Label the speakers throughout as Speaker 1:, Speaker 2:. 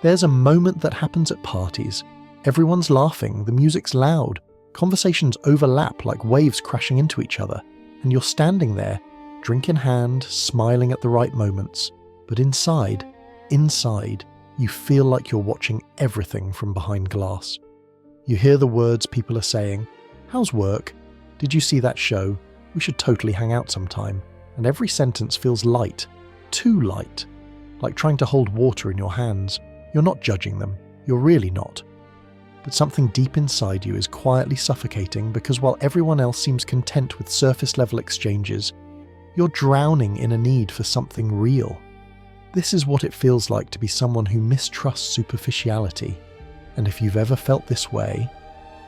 Speaker 1: There's a moment that happens at parties. Everyone's laughing, the music's loud, conversations overlap like waves crashing into each other, and you're standing there, drink in hand, smiling at the right moments. But inside, you feel like you're watching everything from behind glass. You hear the words people are saying, "How's work? Did you see that show? We should totally hang out sometime." And every sentence feels light, too light, like trying to hold water in your hands. You're not judging them, you're really not. But something deep inside you is quietly suffocating because while everyone else seems content with surface-level exchanges, you're drowning in a need for something real. This is what it feels like to be someone who mistrusts superficiality. And if you've ever felt this way,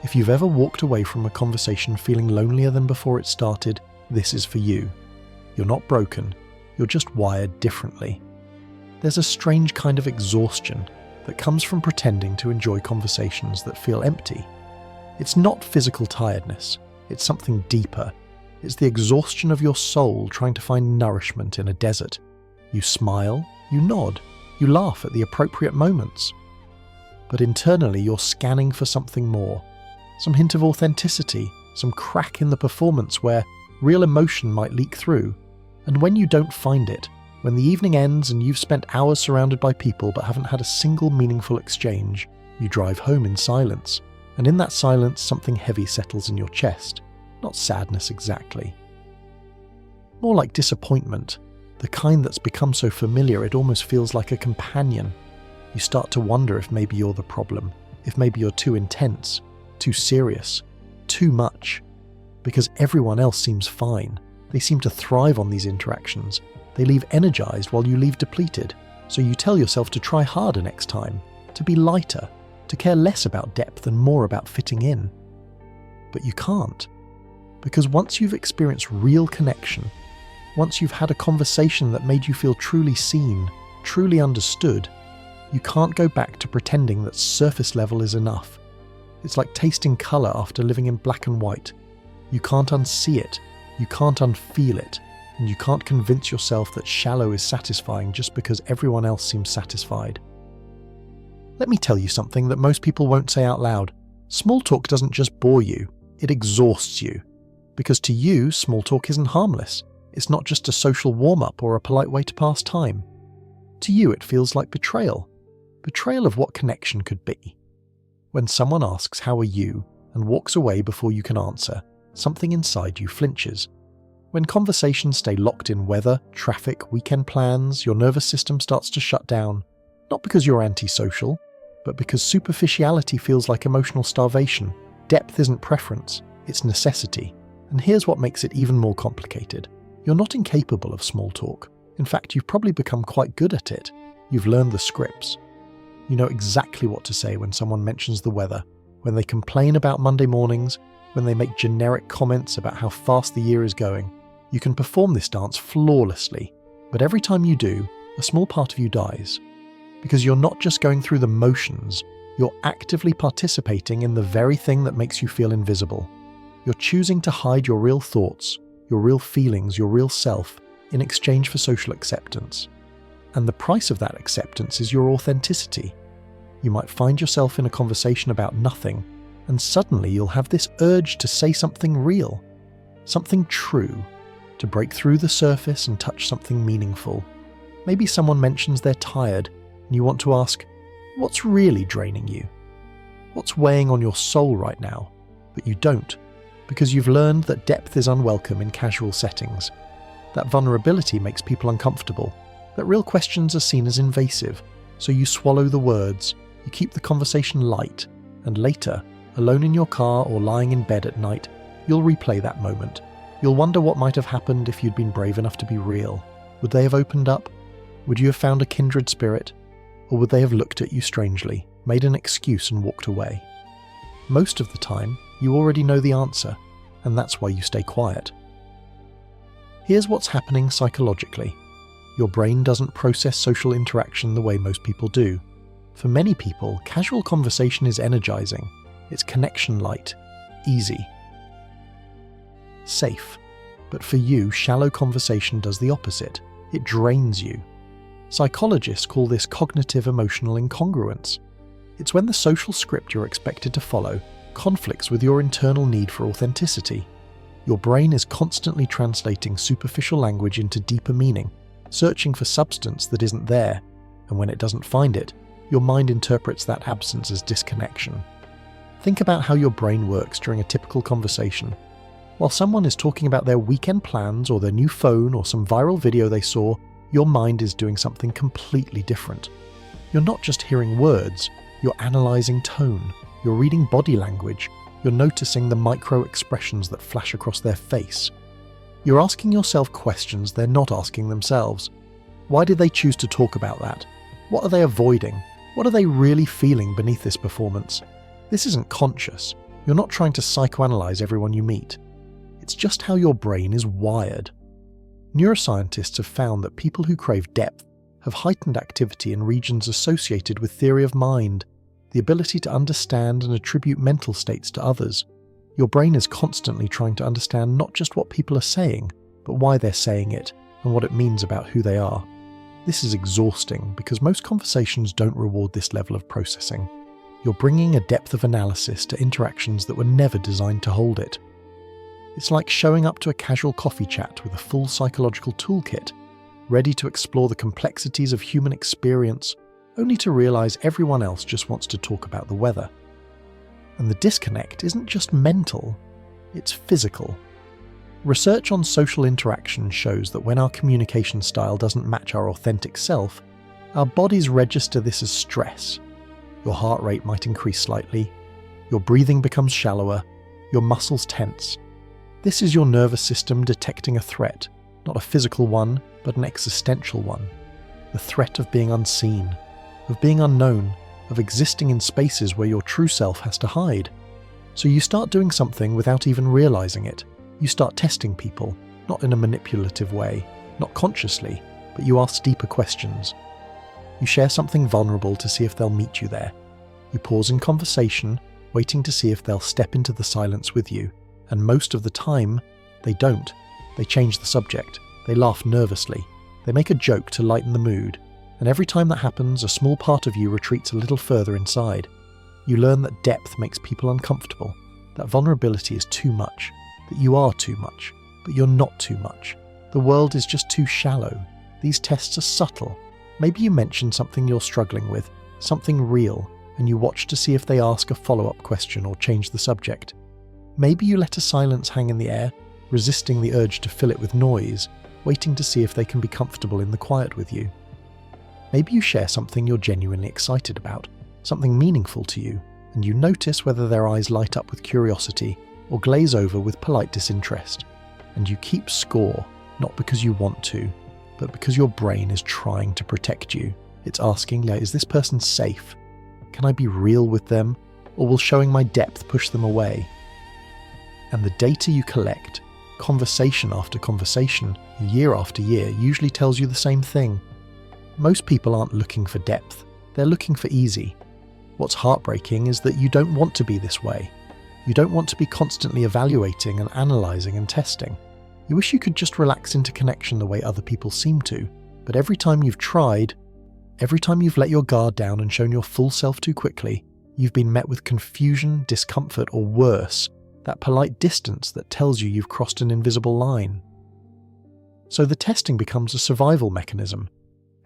Speaker 1: if you've ever walked away from a conversation feeling lonelier than before it started, this is for you. You're not broken, you're just wired differently. There's a strange kind of exhaustion that comes from pretending to enjoy conversations that feel empty. It's not physical tiredness, it's something deeper. It's the exhaustion of your soul trying to find nourishment in a desert. You smile, you nod, you laugh at the appropriate moments. But internally you're scanning for something more, some hint of authenticity, some crack in the performance where real emotion might leak through. And when you don't find it, when the evening ends and you've spent hours surrounded by people but haven't had a single meaningful exchange, you drive home in silence. And in that silence, something heavy settles in your chest. Not sadness exactly. More like disappointment, the kind that's become so familiar it almost feels like a companion. You start to wonder if maybe you're the problem, if maybe you're too intense, too serious, too much. Because everyone else seems fine. They seem to thrive on these interactions. They leave energized while you leave depleted. So you tell yourself to try harder next time, to be lighter, to care less about depth and more about fitting in. But you can't. Because once you've experienced real connection, once you've had a conversation that made you feel truly seen, truly understood, you can't go back to pretending that surface level is enough. It's like tasting colour after living in black and white. You can't unsee it, you can't unfeel it, and you can't convince yourself that shallow is satisfying just because everyone else seems satisfied. Let me tell you something that most people won't say out loud. Small talk doesn't just bore you, it exhausts you. Because to you, small talk isn't harmless. It's not just a social warm-up or a polite way to pass time. To you, it feels like betrayal. Betrayal of what connection could be. When someone asks, "How are you?" and walks away before you can answer, something inside you flinches. When conversations stay locked in weather, traffic, weekend plans, your nervous system starts to shut down. Not because you're antisocial, but because superficiality feels like emotional starvation. Depth isn't preference, it's necessity. And here's what makes it even more complicated. You're not incapable of small talk. In fact, you've probably become quite good at it. You've learned the scripts. You know exactly what to say when someone mentions the weather, when they complain about Monday mornings, when they make generic comments about how fast the year is going. You can perform this dance flawlessly, but every time you do, a small part of you dies. Because you're not just going through the motions, you're actively participating in the very thing that makes you feel invisible. You're choosing to hide your real thoughts, your real feelings, your real self, in exchange for social acceptance. And the price of that acceptance is your authenticity. You might find yourself in a conversation about nothing, and suddenly you'll have this urge to say something real, something true, to break through the surface and touch something meaningful. Maybe someone mentions they're tired, and you want to ask, what's really draining you? What's weighing on your soul right now? But you don't, because you've learned that depth is unwelcome in casual settings, that vulnerability makes people uncomfortable, that real questions are seen as invasive, so you swallow the words, you keep the conversation light, and later, alone in your car or lying in bed at night, you'll replay that moment. You'll wonder what might have happened if you'd been brave enough to be real. Would they have opened up? Would you have found a kindred spirit? Or would they have looked at you strangely, made an excuse and walked away? Most of the time, you already know the answer, and that's why you stay quiet. Here's what's happening psychologically. Your brain doesn't process social interaction the way most people do. For many people, casual conversation is energizing. It's connection light, easy, safe. But for you, shallow conversation does the opposite. It drains you. Psychologists call this cognitive emotional incongruence. It's when the social script you're expected to follow conflicts with your internal need for authenticity. Your brain is constantly translating superficial language into deeper meaning, searching for substance that isn't there, and when it doesn't find it, your mind interprets that absence as disconnection. Think about how your brain works during a typical conversation. While someone is talking about their weekend plans or their new phone or some viral video they saw, your mind is doing something completely different. You're not just hearing words, you're analysing tone, you're reading body language, you're noticing the micro-expressions that flash across their face. You're asking yourself questions they're not asking themselves. Why did they choose to talk about that? What are they avoiding? What are they really feeling beneath this performance? This isn't conscious. You're not trying to psychoanalyze everyone you meet. It's just how your brain is wired. Neuroscientists have found that people who crave depth have heightened activity in regions associated with theory of mind, the ability to understand and attribute mental states to others. Your brain is constantly trying to understand not just what people are saying, but why they're saying it and what it means about who they are. This is exhausting because most conversations don't reward this level of processing. You're bringing a depth of analysis to interactions that were never designed to hold it. It's like showing up to a casual coffee chat with a full psychological toolkit, ready to explore the complexities of human experience, only to realize everyone else just wants to talk about the weather. And the disconnect isn't just mental, it's physical. Research on social interaction shows that when our communication style doesn't match our authentic self, our bodies register this as stress. Your heart rate might increase slightly, your breathing becomes shallower, your muscles tense. This is your nervous system detecting a threat, not a physical one, but an existential one. The threat of being unseen, of being unknown, of existing in spaces where your true self has to hide. So you start doing something without even realizing it. You start testing people, not in a manipulative way, not consciously, but you ask deeper questions. You share something vulnerable to see if they'll meet you there. You pause in conversation, waiting to see if they'll step into the silence with you. And most of the time, they don't. They change the subject. They laugh nervously. They make a joke to lighten the mood. And every time that happens, a small part of you retreats a little further inside. You learn that depth makes people uncomfortable, that vulnerability is too much, that you are too much, but you're not too much. The world is just too shallow. These tests are subtle. Maybe you mention something you're struggling with, something real, and you watch to see if they ask a follow-up question or change the subject. Maybe you let a silence hang in the air, resisting the urge to fill it with noise, waiting to see if they can be comfortable in the quiet with you. Maybe you share something you're genuinely excited about, something meaningful to you, and you notice whether their eyes light up with curiosity or glaze over with polite disinterest. And you keep score, not because you want to, but because your brain is trying to protect you. It's asking, is this person safe? Can I be real with them? Or will showing my depth push them away? And the data you collect, conversation after conversation, year after year, usually tells you the same thing. Most people aren't looking for depth, they're looking for easy. What's heartbreaking is that you don't want to be this way. You don't want to be constantly evaluating and analysing and testing. You wish you could just relax into connection the way other people seem to, but every time you've tried, every time you've let your guard down and shown your full self too quickly, you've been met with confusion, discomfort, or worse, that polite distance that tells you you've crossed an invisible line. So the testing becomes a survival mechanism.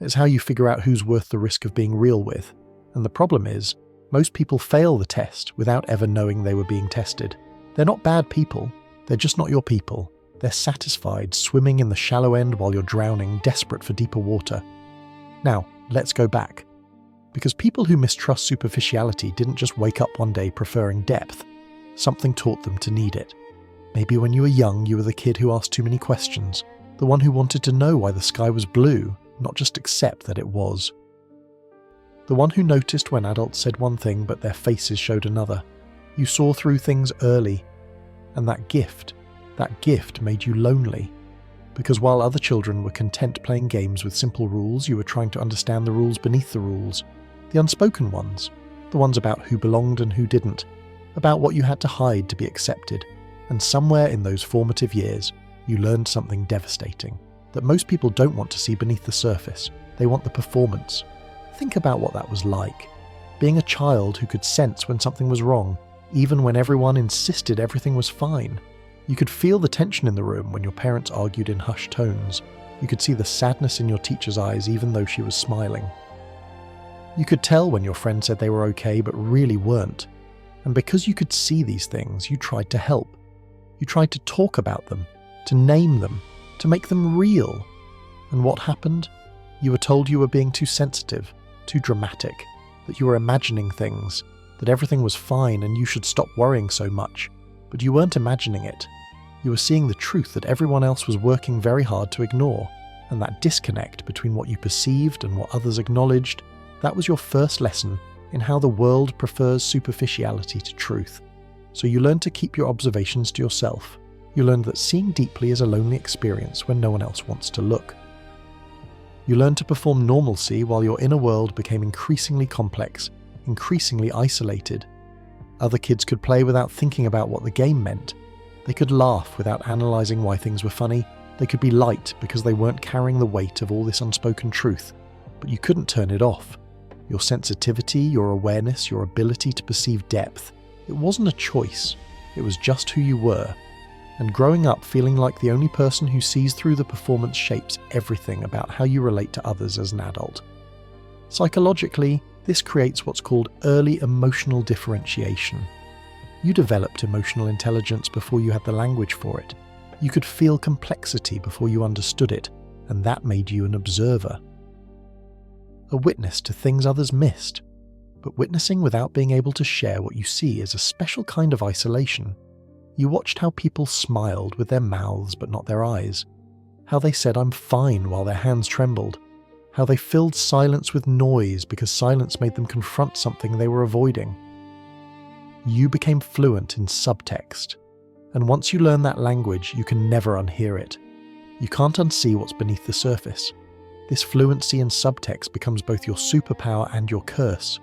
Speaker 1: It's how you figure out who's worth the risk of being real with. And the problem is, most people fail the test without ever knowing they were being tested. They're not bad people, they're just not your people. They're satisfied swimming in the shallow end while you're drowning, desperate for deeper water. Now, let's go back. Because people who mistrust superficiality didn't just wake up one day preferring depth. Something taught them to need it. Maybe when you were young, you were the kid who asked too many questions, the one who wanted to know why the sky was blue, not just accept that it was. The one who noticed when adults said one thing but their faces showed another. You saw through things early. And that gift made you lonely. Because while other children were content playing games with simple rules, you were trying to understand the rules beneath the rules. The unspoken ones. The ones about who belonged and who didn't. About what you had to hide to be accepted. And somewhere in those formative years, you learned something devastating. That most people don't want to see beneath the surface. They want the performance. Think about what that was like. Being a child who could sense when something was wrong, even when everyone insisted everything was fine. You could feel the tension in the room when your parents argued in hushed tones. You could see the sadness in your teacher's eyes even though she was smiling. You could tell when your friend said they were okay but really weren't. And because you could see these things, you tried to help. You tried to talk about them, to name them, to make them real. And what happened? You were told you were being too sensitive, too dramatic, that you were imagining things, that everything was fine and you should stop worrying so much. But you weren't imagining it. You were seeing the truth that everyone else was working very hard to ignore, and that disconnect between what you perceived and what others acknowledged, that was your first lesson in how the world prefers superficiality to truth. So you learned to keep your observations to yourself. You learned that seeing deeply is a lonely experience when no one else wants to look. You learned to perform normalcy while your inner world became increasingly complex, increasingly isolated. Other kids could play without thinking about what the game meant. They could laugh without analysing why things were funny. They could be light because they weren't carrying the weight of all this unspoken truth. But you couldn't turn it off. Your sensitivity, your awareness, your ability to perceive depth, it wasn't a choice. It was just who you were. And growing up feeling like the only person who sees through the performance shapes everything about how you relate to others as an adult. Psychologically, this creates what's called early emotional differentiation. You developed emotional intelligence before you had the language for it. You could feel complexity before you understood it, and that made you an observer. A witness to things others missed. But witnessing without being able to share what you see is a special kind of isolation. You watched how people smiled with their mouths but not their eyes. How they said "I'm fine" while their hands trembled. How they filled silence with noise because silence made them confront something they were avoiding. You became fluent in subtext. And once you learn that language, you can never unhear it. You can't unsee what's beneath the surface. This fluency in subtext becomes both your superpower and your curse.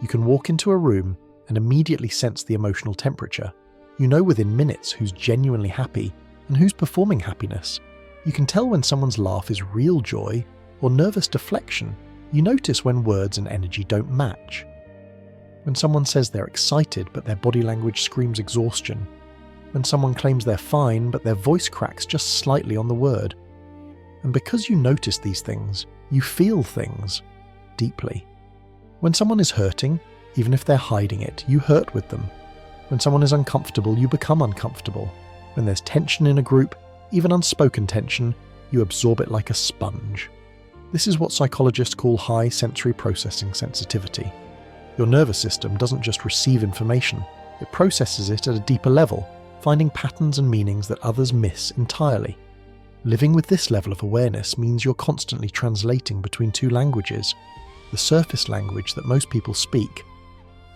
Speaker 1: You can walk into a room and immediately sense the emotional temperature. You know within minutes who's genuinely happy and who's performing happiness. You can tell when someone's laugh is real joy or nervous deflection. You notice when words and energy don't match. When someone says they're excited but their body language screams exhaustion. When someone claims they're fine but their voice cracks just slightly on the word. And because you notice these things, you feel things deeply. When someone is hurting, even if they're hiding it, you hurt with them. When someone is uncomfortable, you become uncomfortable. When there's tension in a group, even unspoken tension, you absorb it like a sponge. This is what psychologists call high sensory processing sensitivity. Your nervous system doesn't just receive information, it processes it at a deeper level, finding patterns and meanings that others miss entirely. Living with this level of awareness means you're constantly translating between two languages. The surface language that most people speak,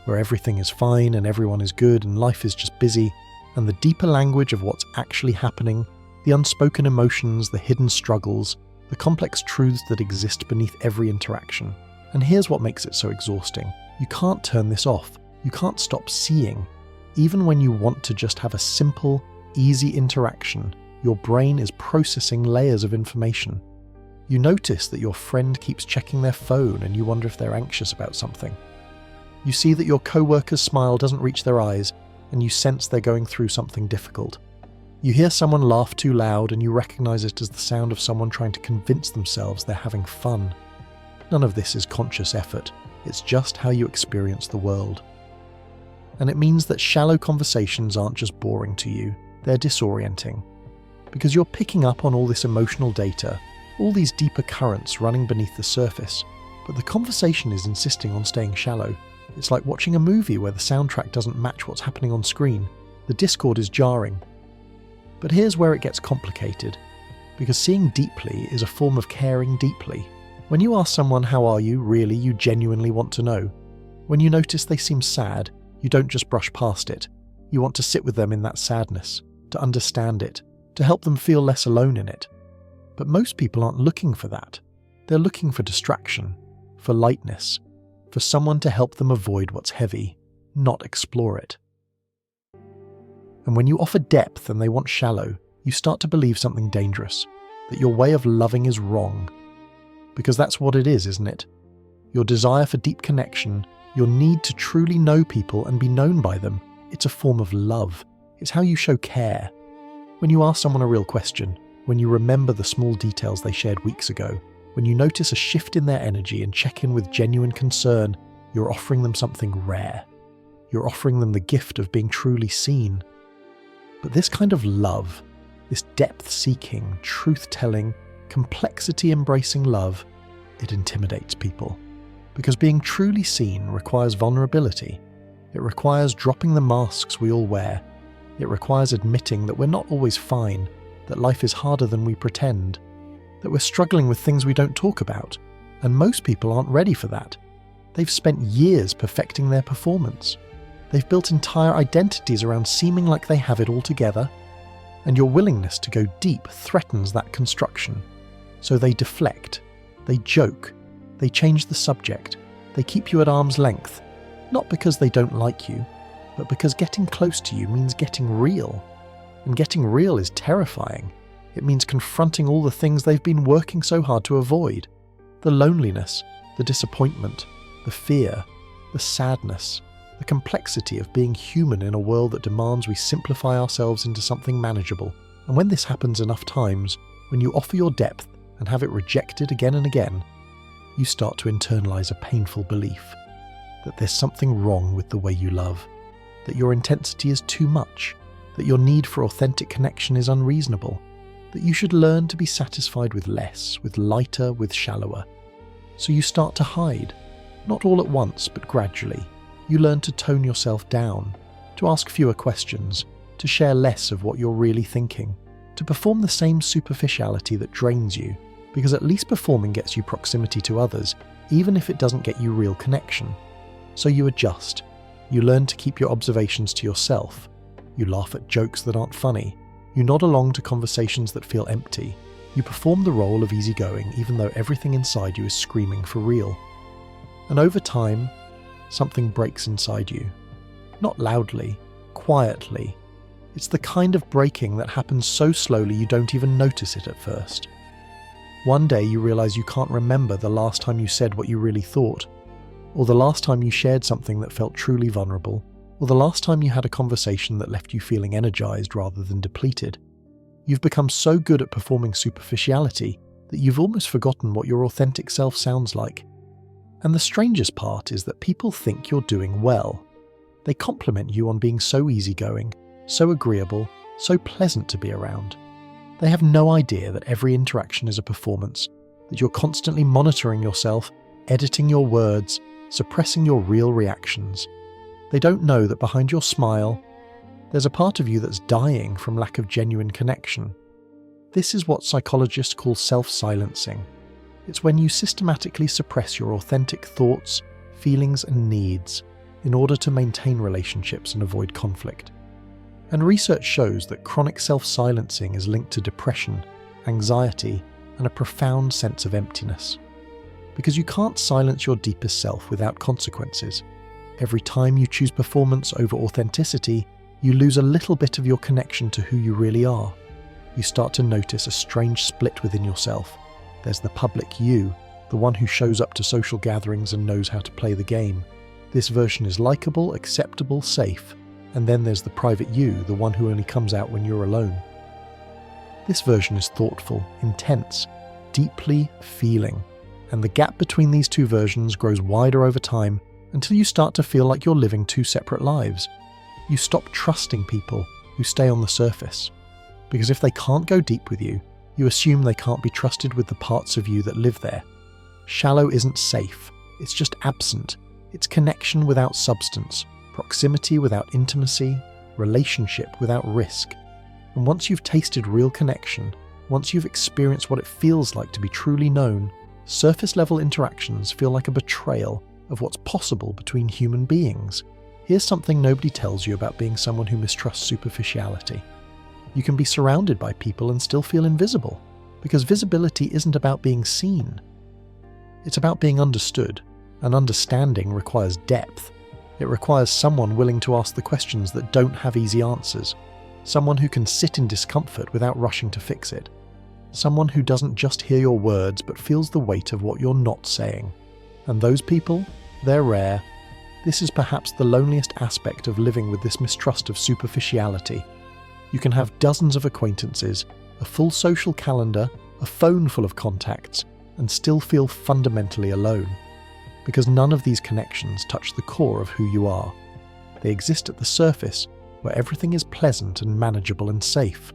Speaker 1: where everything is fine and everyone is good and life is just busy, and the deeper language of what's actually happening, the unspoken emotions, the hidden struggles, the complex truths that exist beneath every interaction. And here's what makes it so exhausting. You can't turn this off. You can't stop seeing. Even when you want to just have a simple, easy interaction, your brain is processing layers of information. You notice that your friend keeps checking their phone and you wonder if they're anxious about something. You see that your co-worker's smile doesn't reach their eyes and you sense they're going through something difficult. You hear someone laugh too loud and you recognize it as the sound of someone trying to convince themselves they're having fun. None of this is conscious effort. It's just how you experience the world. And it means that shallow conversations aren't just boring to you, they're disorienting. Because you're picking up on all this emotional data, all these deeper currents running beneath the surface, but the conversation is insisting on staying shallow. It's like watching a movie where the soundtrack doesn't match what's happening on screen. The discord is jarring. But here's where it gets complicated, because seeing deeply is a form of caring deeply. When you ask someone "how are you?" really, you genuinely want to know. When you notice they seem sad, you don't just brush past it. You want to sit with them in that sadness, to understand it, to help them feel less alone in it. But most people aren't looking for that. They're looking for distraction, for lightness, for someone to help them avoid what's heavy, not explore it. And when you offer depth and they want shallow, you start to believe something dangerous, that your way of loving is wrong. Because that's what it is, isn't it? Your desire for deep connection, your need to truly know people and be known by them, it's a form of love. It's how you show care. When you ask someone a real question, when you remember the small details they shared weeks ago, when you notice a shift in their energy and check in with genuine concern, you're offering them something rare. You're offering them the gift of being truly seen. But this kind of love, this depth-seeking, truth-telling, complexity-embracing love, it intimidates people. Because being truly seen requires vulnerability. It requires dropping the masks we all wear. It requires admitting that we're not always fine, that life is harder than we pretend, that we're struggling with things we don't talk about, and most people aren't ready for that. They've spent years perfecting their performance. They've built entire identities around seeming like they have it all together, and your willingness to go deep threatens that construction. So they deflect, they joke, they change the subject, they keep you at arm's length, not because they don't like you, but because getting close to you means getting real. And getting real is terrifying. It means confronting all the things they've been working so hard to avoid. The loneliness, the disappointment, the fear, the sadness, the complexity of being human in a world that demands we simplify ourselves into something manageable. And when this happens enough times, when you offer your depth and have it rejected again and again, you start to internalize a painful belief that there's something wrong with the way you love, that your intensity is too much, that your need for authentic connection is unreasonable, that you should learn to be satisfied with less, with lighter, with shallower. So you start to hide, not all at once, but gradually. You learn to tone yourself down, to ask fewer questions, to share less of what you're really thinking, to perform the same superficiality that drains you, because at least performing gets you proximity to others, even if it doesn't get you real connection. So you adjust. You learn to keep your observations to yourself. You laugh at jokes that aren't funny. You nod along to conversations that feel empty. You perform the role of easygoing even though everything inside you is screaming for real. And over time, something breaks inside you. Not loudly, quietly. It's the kind of breaking that happens so slowly you don't even notice it at first. One day you realize you can't remember the last time you said what you really thought, or the last time you shared something that felt truly vulnerable, or the last time you had a conversation that left you feeling energized rather than depleted. You've become so good at performing superficiality that you've almost forgotten what your authentic self sounds like. And the strangest part is that people think you're doing well. They compliment you on being so easygoing, so agreeable, so pleasant to be around. They have no idea that every interaction is a performance, that you're constantly monitoring yourself, editing your words, suppressing your real reactions. They don't know that behind your smile, there's a part of you that's dying from lack of genuine connection. This is what psychologists call self-silencing. It's when you systematically suppress your authentic thoughts, feelings, and needs in order to maintain relationships and avoid conflict. And research shows that chronic self-silencing is linked to depression, anxiety, and a profound sense of emptiness. Because you can't silence your deepest self without consequences. Every time you choose performance over authenticity, you lose a little bit of your connection to who you really are. You start to notice a strange split within yourself. There's the public you, the one who shows up to social gatherings and knows how to play the game. This version is likable, acceptable, safe. And then there's the private you, the one who only comes out when you're alone. This version is thoughtful, intense, deeply feeling. And the gap between these two versions grows wider over time until you start to feel like you're living two separate lives. You stop trusting people who stay on the surface. Because if they can't go deep with you, you assume they can't be trusted with the parts of you that live there. Shallow isn't safe, it's just absent. It's connection without substance, proximity without intimacy, relationship without risk. And once you've tasted real connection, once you've experienced what it feels like to be truly known, surface-level interactions feel like a betrayal of what's possible between human beings. Here's something nobody tells you about being someone who mistrusts superficiality. You can be surrounded by people and still feel invisible, because visibility isn't about being seen. It's about being understood, and understanding requires depth. It requires someone willing to ask the questions that don't have easy answers, someone who can sit in discomfort without rushing to fix it, someone who doesn't just hear your words but feels the weight of what you're not saying. And those people, they're rare. This is perhaps the loneliest aspect of living with this mistrust of superficiality. You can have dozens of acquaintances, a full social calendar, a phone full of contacts, and still feel fundamentally alone. Because none of these connections touch the core of who you are. They exist at the surface, where everything is pleasant and manageable and safe.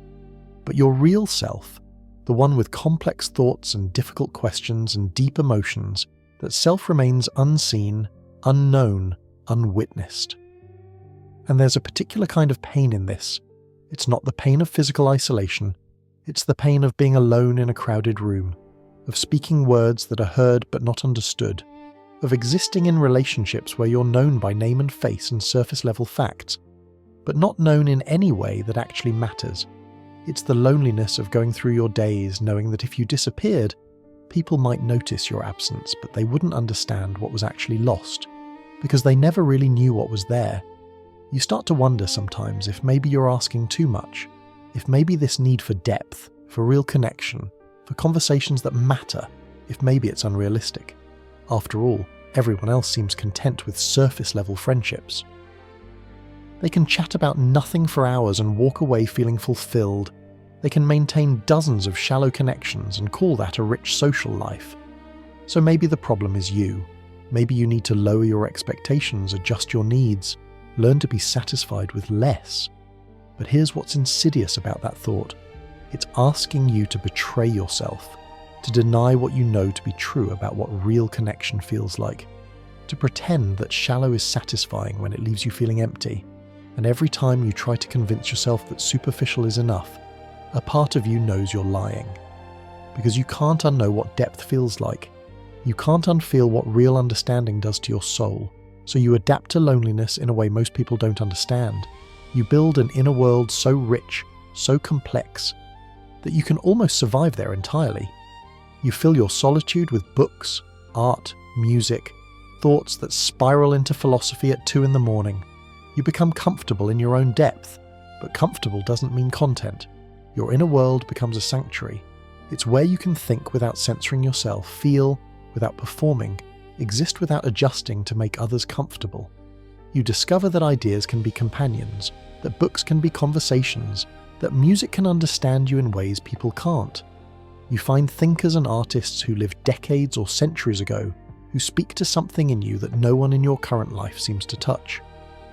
Speaker 1: But your real self, the one with complex thoughts and difficult questions and deep emotions, that self remains unseen, unknown, unwitnessed. And there's a particular kind of pain in this. It's not the pain of physical isolation, it's the pain of being alone in a crowded room, of speaking words that are heard but not understood, of existing in relationships where you're known by name and face and surface-level facts, but not known in any way that actually matters. It's the loneliness of going through your days knowing that if you disappeared, people might notice your absence, but they wouldn't understand what was actually lost, because they never really knew what was there. You start to wonder sometimes if maybe you're asking too much, if maybe this need for depth, for real connection, for conversations that matter, if maybe it's unrealistic. After all, everyone else seems content with surface-level friendships. They can chat about nothing for hours and walk away feeling fulfilled. They can maintain dozens of shallow connections and call that a rich social life. So maybe the problem is you. Maybe you need to lower your expectations, adjust your needs, learn to be satisfied with less. But here's what's insidious about that thought. It's asking you to betray yourself, to deny what you know to be true about what real connection feels like, to pretend that shallow is satisfying when it leaves you feeling empty. And every time you try to convince yourself that superficial is enough, a part of you knows you're lying. Because you can't unknow what depth feels like. You can't unfeel what real understanding does to your soul, so you adapt to loneliness in a way most people don't understand. You build an inner world so rich, so complex, that you can almost survive there entirely. You fill your solitude with books, art, music, thoughts that spiral into philosophy at 2 a.m. You become comfortable in your own depth, but comfortable doesn't mean content. Your inner world becomes a sanctuary. It's where you can think without censoring yourself, feel without performing, exist without adjusting to make others comfortable. You discover that ideas can be companions, that books can be conversations, that music can understand you in ways people can't. You find thinkers and artists who lived decades or centuries ago, who speak to something in you that no one in your current life seems to touch.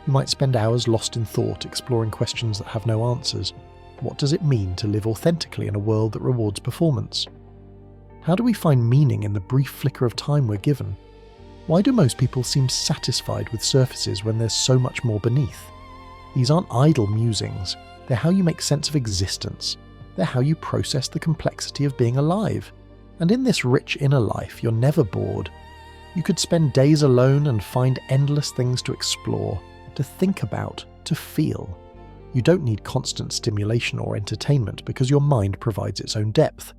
Speaker 1: You might spend hours lost in thought, exploring questions that have no answers. What does it mean to live authentically in a world that rewards performance? How do we find meaning in the brief flicker of time we're given? Why do most people seem satisfied with surfaces when there's so much more beneath? These aren't idle musings, they're how you make sense of existence. They're how you process the complexity of being alive. And in this rich inner life, you're never bored. You could spend days alone and find endless things to explore, to think about, to feel. You don't need constant stimulation or entertainment because your mind provides its own depth.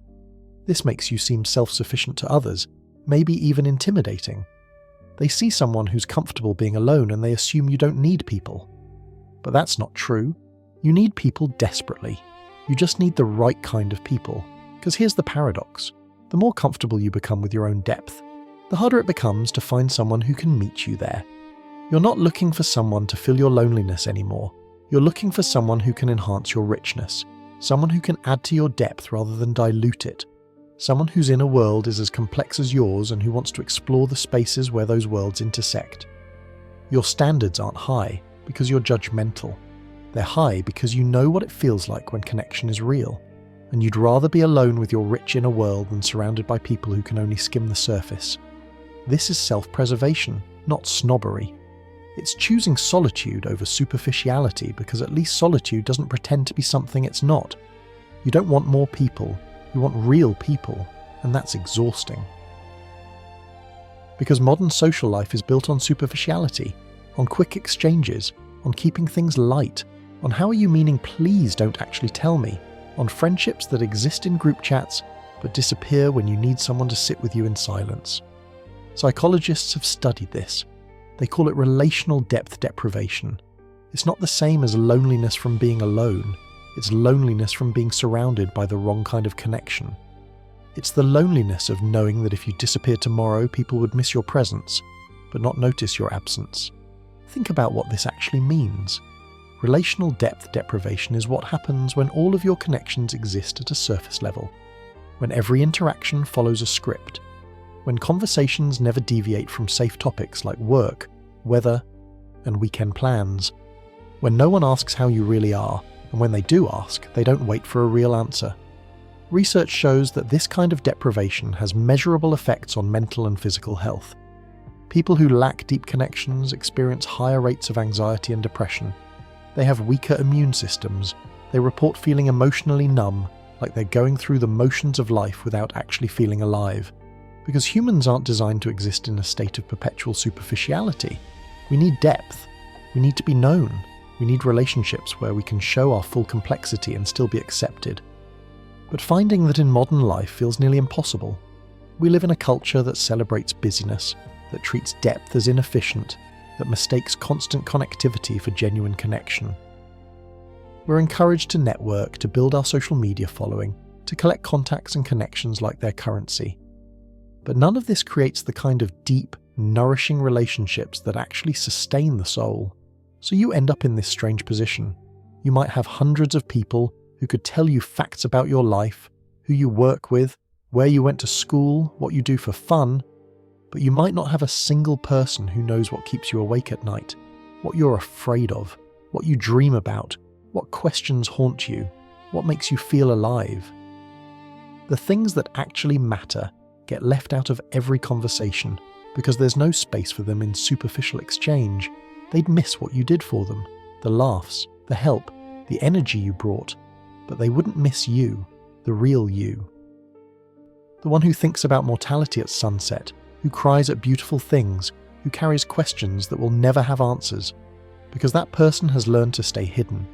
Speaker 1: This makes you seem self-sufficient to others, maybe even intimidating. They see someone who's comfortable being alone and they assume you don't need people. But that's not true. You need people desperately. You just need the right kind of people. Because here's the paradox. The more comfortable you become with your own depth, the harder it becomes to find someone who can meet you there. You're not looking for someone to fill your loneliness anymore. You're looking for someone who can enhance your richness, someone who can add to your depth rather than dilute it, someone whose inner world is as complex as yours and who wants to explore the spaces where those worlds intersect. Your standards aren't high because you're judgmental. They're high because you know what it feels like when connection is real, and you'd rather be alone with your rich inner world than surrounded by people who can only skim the surface. This is self-preservation, not snobbery. It's choosing solitude over superficiality because at least solitude doesn't pretend to be something it's not. You don't want more people, you want real people, and that's exhausting. Because modern social life is built on superficiality, on quick exchanges, on keeping things light, on how are you meaning please don't actually tell me, on friendships that exist in group chats but disappear when you need someone to sit with you in silence. Psychologists have studied this. They call it relational depth deprivation. It's not the same as loneliness from being alone. It's loneliness from being surrounded by the wrong kind of connection. It's the loneliness of knowing that if you disappeared tomorrow, people would miss your presence, but not notice your absence. Think about what this actually means. Relational depth deprivation is what happens when all of your connections exist at a surface level, when every interaction follows a script, when conversations never deviate from safe topics like work, weather, and weekend plans, when no one asks how you really are, and when they do ask, they don't wait for a real answer. Research shows that this kind of deprivation has measurable effects on mental and physical health. People who lack deep connections experience higher rates of anxiety and depression. They have weaker immune systems. They report feeling emotionally numb, like they're going through the motions of life without actually feeling alive. Because humans aren't designed to exist in a state of perpetual superficiality. We need depth. We need to be known. We need relationships where we can show our full complexity and still be accepted. But finding that in modern life feels nearly impossible. We live in a culture that celebrates busyness, that treats depth as inefficient, that mistakes constant connectivity for genuine connection. We're encouraged to network, to build our social media following, to collect contacts and connections like their currency. But none of this creates the kind of deep, nourishing relationships that actually sustain the soul. So you end up in this strange position. You might have hundreds of people who could tell you facts about your life, who you work with, where you went to school, what you do for fun, but you might not have a single person who knows what keeps you awake at night, what you're afraid of, what you dream about, what questions haunt you, what makes you feel alive. The things that actually matter get left out of every conversation because there's no space for them in superficial exchange. They'd miss what you did for them, the laughs, the help, the energy you brought, but they wouldn't miss you, the real you. The one who thinks about mortality at sunset, who cries at beautiful things, who carries questions that will never have answers, because that person has learned to stay hidden.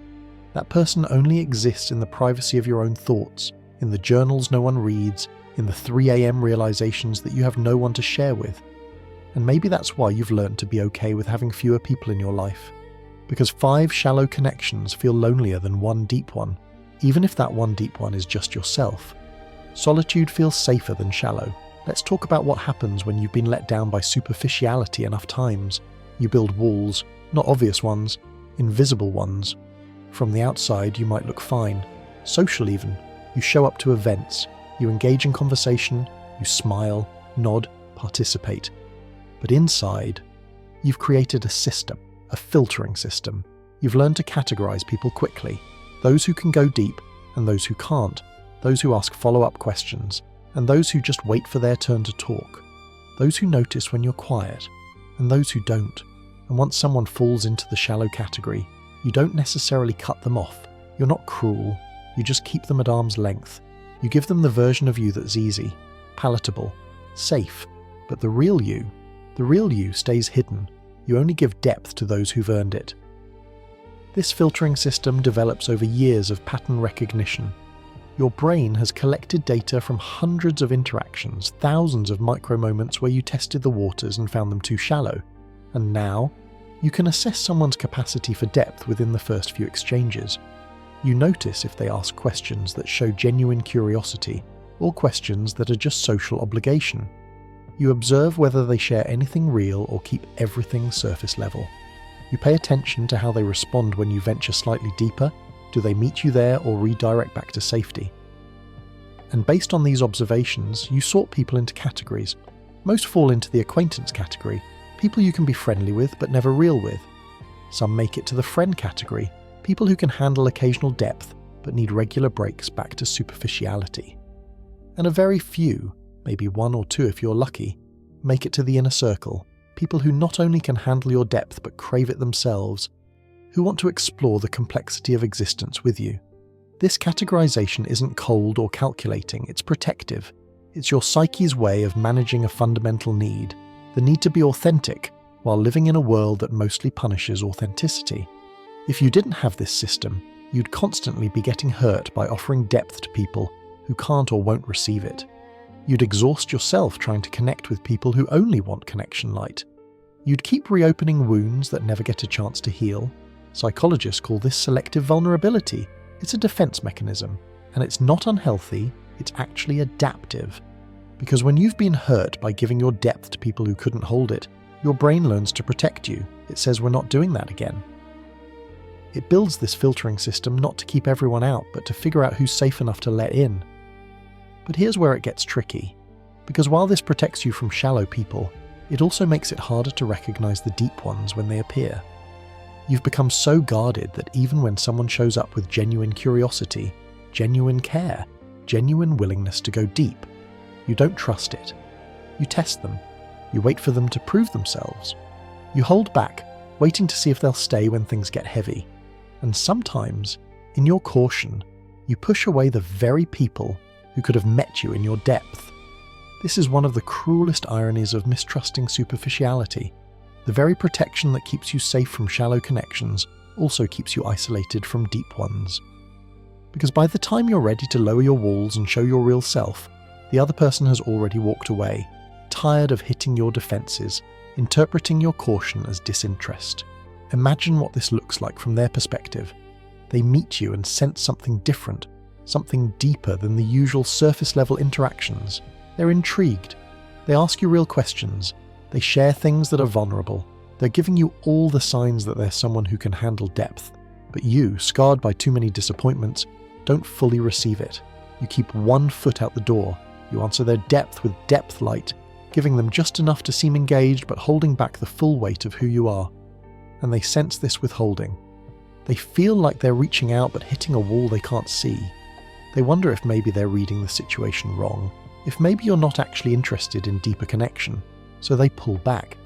Speaker 1: That person only exists in the privacy of your own thoughts, in the journals no one reads, in the 3 a.m. realizations that you have no one to share with. And maybe that's why you've learned to be okay with having fewer people in your life. Because 5 shallow connections feel lonelier than 1 deep one, even if that 1 deep one is just yourself. Solitude feels safer than shallow. Let's talk about what happens when you've been let down by superficiality enough times. You build walls, not obvious ones, invisible ones. From the outside, you might look fine. Social even. You show up to events. You engage in conversation. You smile, nod, participate. But inside, you've created a system, a filtering system. You've learned to categorize people quickly. Those who can go deep and those who can't. Those who ask follow-up questions and those who just wait for their turn to talk. Those who notice when you're quiet and those who don't. And once someone falls into the shallow category, you don't necessarily cut them off. You're not cruel. You just keep them at arm's length. You give them the version of you that's easy, palatable, safe. But the real you stays hidden. You only give depth to those who've earned it. This filtering system develops over years of pattern recognition. Your brain has collected data from hundreds of interactions, thousands of micro-moments where you tested the waters and found them too shallow. And now, you can assess someone's capacity for depth within the first few exchanges. You notice if they ask questions that show genuine curiosity, or questions that are just social obligation. You observe whether they share anything real or keep everything surface level. You pay attention to how they respond when you venture slightly deeper. Do they meet you there or redirect back to safety? And based on these observations, you sort people into categories. Most fall into the acquaintance category, people you can be friendly with but never real with. Some make it to the friend category, people who can handle occasional depth but need regular breaks back to superficiality. And a very few, maybe 1 or 2 if you're lucky, make it to the inner circle, people who not only can handle your depth but crave it themselves, who want to explore the complexity of existence with you. This categorization isn't cold or calculating, it's protective. It's your psyche's way of managing a fundamental need, the need to be authentic, while living in a world that mostly punishes authenticity. If you didn't have this system, you'd constantly be getting hurt by offering depth to people who can't or won't receive it. You'd exhaust yourself trying to connect with people who only want connection light. You'd keep reopening wounds that never get a chance to heal. Psychologists call this selective vulnerability. It's a defense mechanism, and it's not unhealthy, it's actually adaptive. Because when you've been hurt by giving your depth to people who couldn't hold it, your brain learns to protect you. It says we're not doing that again. It builds this filtering system not to keep everyone out, but to figure out who's safe enough to let in. But here's where it gets tricky. Because while this protects you from shallow people, it also makes it harder to recognize the deep ones when they appear. You've become so guarded that even when someone shows up with genuine curiosity, genuine care, genuine willingness to go deep, you don't trust it. You test them. You wait for them to prove themselves. You hold back, waiting to see if they'll stay when things get heavy. And sometimes, in your caution, you push away the very people who could have met you in your depth. This is one of the cruelest ironies of mistrusting superficiality. The very protection that keeps you safe from shallow connections also keeps you isolated from deep ones. Because by the time you're ready to lower your walls and show your real self, the other person has already walked away, tired of hitting your defenses, interpreting your caution as disinterest. Imagine what this looks like from their perspective. They meet you and sense something different, something deeper than the usual surface-level interactions. They're intrigued. They ask you real questions. They share things that are vulnerable. They're giving you all the signs that they're someone who can handle depth. But you, scarred by too many disappointments, don't fully receive it. You keep one foot out the door. You answer their depth with depth light, giving them just enough to seem engaged but holding back the full weight of who you are. And they sense this withholding. They feel like they're reaching out but hitting a wall they can't see. They wonder if maybe they're reading the situation wrong, if maybe you're not actually interested in deeper connection, so they pull back.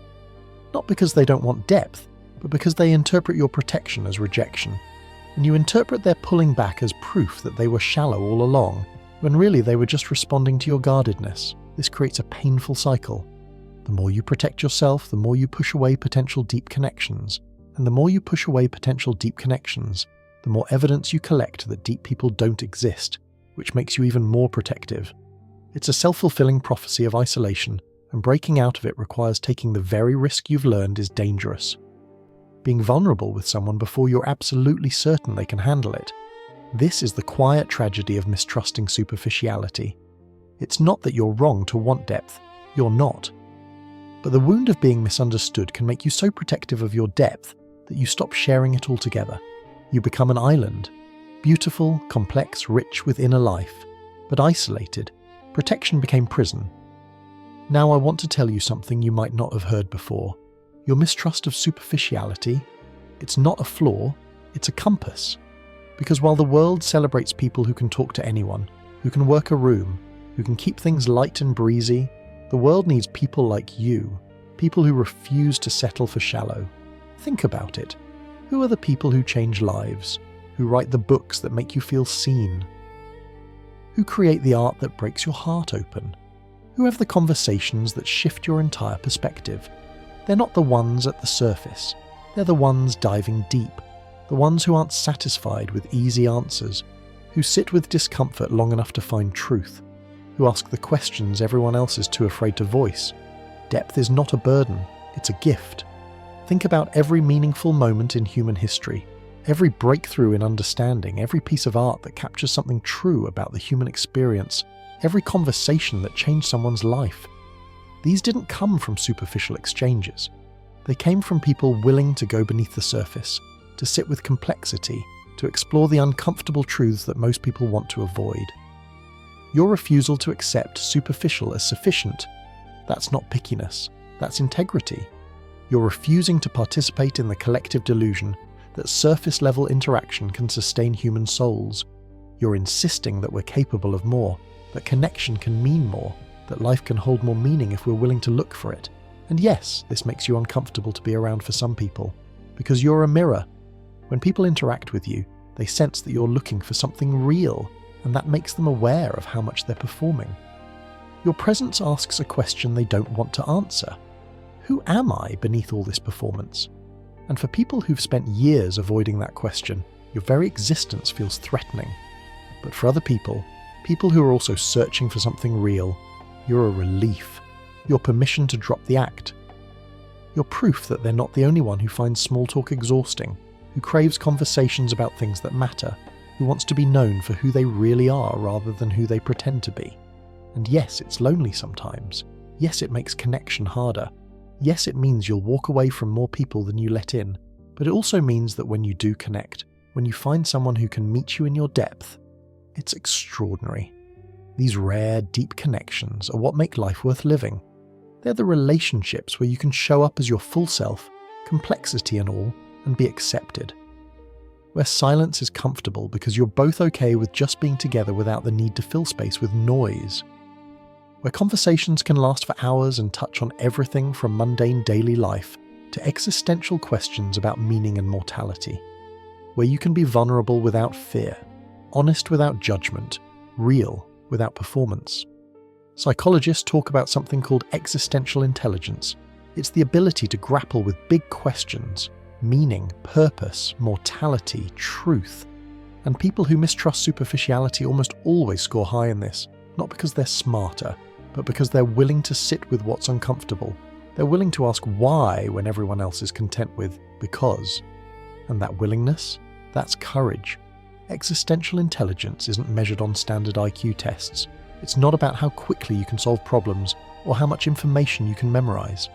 Speaker 1: Not because they don't want depth, but because they interpret your protection as rejection. And you interpret their pulling back as proof that they were shallow all along, when really they were just responding to your guardedness. This creates a painful cycle. The more you protect yourself, the more you push away potential deep connections. And the more you push away potential deep connections, the more evidence you collect that deep people don't exist, which makes you even more protective. It's a self-fulfilling prophecy of isolation, and breaking out of it requires taking the very risk you've learned is dangerous. Being vulnerable with someone before you're absolutely certain they can handle it. This is the quiet tragedy of mistrusting superficiality. It's not that you're wrong to want depth, you're not. But the wound of being misunderstood can make you so protective of your depth that you stop sharing it altogether. You become an island, beautiful, complex, rich with inner life, but isolated. Protection became prison. Now I want to tell you something you might not have heard before. Your mistrust of superficiality, it's not a flaw, it's a compass. Because while the world celebrates people who can talk to anyone, who can work a room, who can keep things light and breezy, the world needs people like you, people who refuse to settle for shallow. Think about it. Who are the people who change lives, who write the books that make you feel seen? Who create the art that breaks your heart open? Who have the conversations that shift your entire perspective? They're not the ones at the surface. They're the ones diving deep. The ones who aren't satisfied with easy answers, who sit with discomfort long enough to find truth, who ask the questions everyone else is too afraid to voice. Depth is not a burden, it's a gift. Think about every meaningful moment in human history, every breakthrough in understanding, every piece of art that captures something true about the human experience, every conversation that changed someone's life. These didn't come from superficial exchanges. They came from people willing to go beneath the surface, to sit with complexity, to explore the uncomfortable truths that most people want to avoid. Your refusal to accept superficial as sufficient, that's not pickiness, that's integrity. You're refusing to participate in the collective delusion that surface-level interaction can sustain human souls. You're insisting that we're capable of more, that connection can mean more, that life can hold more meaning if we're willing to look for it. And yes, this makes you uncomfortable to be around for some people, because you're a mirror. When people interact with you, they sense that you're looking for something real, and that makes them aware of how much they're performing. Your presence asks a question they don't want to answer. Who am I beneath all this performance? And for people who've spent years avoiding that question, your very existence feels threatening. But for other people, people who are also searching for something real, you're a relief. You're permission to drop the act. You're proof that they're not the only one who finds small talk exhausting, who craves conversations about things that matter, who wants to be known for who they really are rather than who they pretend to be. And yes, it's lonely sometimes. Yes, it makes connection harder. Yes, it means you'll walk away from more people than you let in. But it also means that when you do connect, when you find someone who can meet you in your depth, it's extraordinary. These rare, deep connections are what make life worth living. They're the relationships where you can show up as your full self, complexity and all, and be accepted. Where silence is comfortable because you're both okay with just being together without the need to fill space with noise. Where conversations can last for hours and touch on everything from mundane daily life to existential questions about meaning and mortality. Where you can be vulnerable without fear, honest without judgment, real without performance. Psychologists talk about something called existential intelligence. It's the ability to grapple with big questions, meaning, purpose, mortality, truth. And people who mistrust superficiality almost always score high in this, not because they're smarter, but because they're willing to sit with what's uncomfortable. They're willing to ask why when everyone else is content with because. And that willingness, that's courage. Existential intelligence isn't measured on standard IQ tests. It's not about how quickly you can solve problems or how much information you can memorize.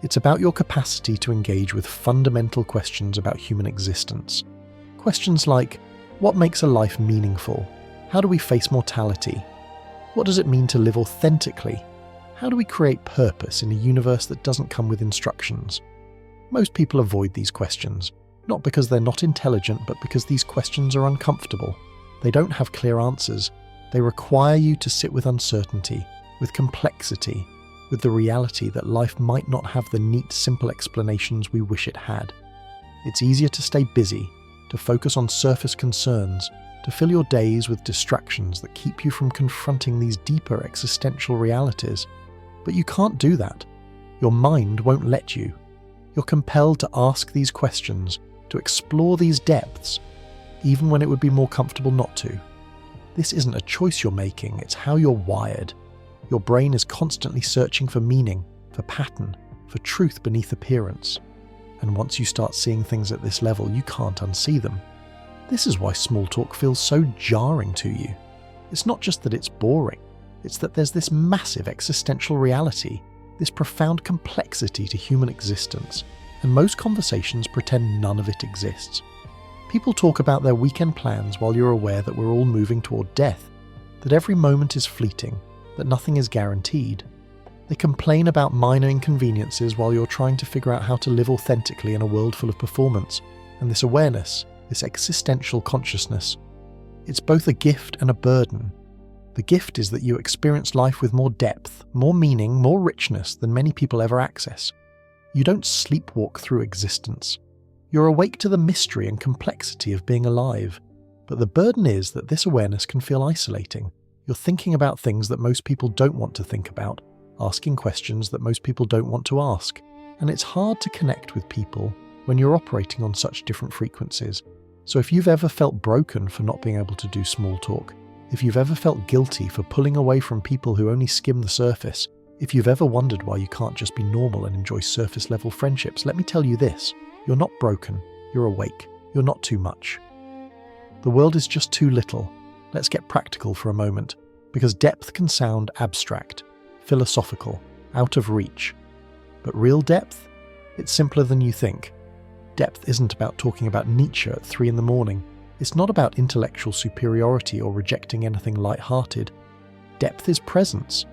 Speaker 1: It's about your capacity to engage with fundamental questions about human existence. Questions like, what makes a life meaningful? How do we face mortality? What does it mean to live authentically? How do we create purpose in a universe that doesn't come with instructions? Most people avoid these questions, not because they're not intelligent, but because these questions are uncomfortable. They don't have clear answers. They require you to sit with uncertainty, with complexity, with the reality that life might not have the neat, simple explanations we wish it had. It's easier to stay busy, to focus on surface concerns, to fill your days with distractions that keep you from confronting these deeper existential realities. But you can't do that. Your mind won't let you. You're compelled to ask these questions, to explore these depths, even when it would be more comfortable not to. This isn't a choice you're making, it's how you're wired. Your brain is constantly searching for meaning, for pattern, for truth beneath appearance. And once you start seeing things at this level, you can't unsee them. This is why small talk feels so jarring to you. It's not just that it's boring, it's that there's this massive existential reality, this profound complexity to human existence, and most conversations pretend none of it exists. People talk about their weekend plans while you're aware that we're all moving toward death, that every moment is fleeting, that nothing is guaranteed. They complain about minor inconveniences while you're trying to figure out how to live authentically in a world full of performance, and this awareness, this existential consciousness, it's both a gift and a burden. The gift is that you experience life with more depth, more meaning, more richness than many people ever access. You don't sleepwalk through existence. You're awake to the mystery and complexity of being alive. But the burden is that this awareness can feel isolating. You're thinking about things that most people don't want to think about, asking questions that most people don't want to ask. And it's hard to connect with people when you're operating on such different frequencies. So if you've ever felt broken for not being able to do small talk, if you've ever felt guilty for pulling away from people who only skim the surface, if you've ever wondered why you can't just be normal and enjoy surface-level friendships, let me tell you this. You're not broken. You're awake. You're not too much. The world is just too little. Let's get practical for a moment, because depth can sound abstract, philosophical, out of reach. But real depth? It's simpler than you think. Depth isn't about talking about Nietzsche at 3 a.m. It's not about intellectual superiority or rejecting anything light-hearted. Depth is presence.